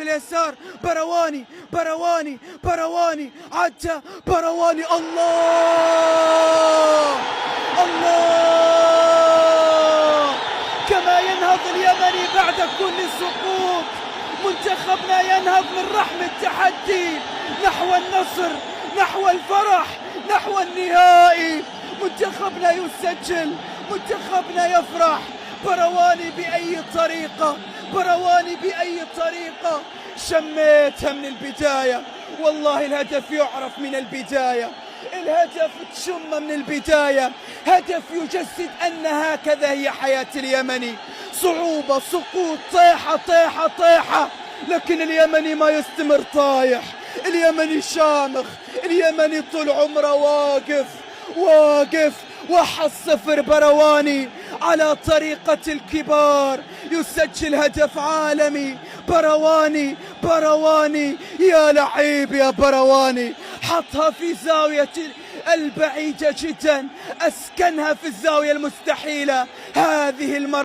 اليسار، برواني برواني برواني، عدى برواني، الله الله، كما ينهض اليمني بعد كل سقوط. منتخبنا ينهض من رحم التحدي نحو النصر، نحو الفرح، نحو النهائي. منتخبنا يسجل، منتخبنا يفرح. برواني بأي طريقة، برواني بأي طريقة، شميتها من البداية. والله الهدف يعرف من البداية، الهدف تشم من البداية، هدف يجسد أن هكذا هي حياة اليمني، صعوبة، سقوط، طيحة طيحة طيحة، لكن اليمني ما يستمر طايح، اليمني شامخ، اليمني طول عمره واقف واقف. 1-0 برواني على طريقة الكبار، يسجل هدف عالمي. برواني برواني، يا لعيب يا برواني، حطها في زاوية البعيدة جدا، أسكنها في الزاوية المستحيلة. هذه المرة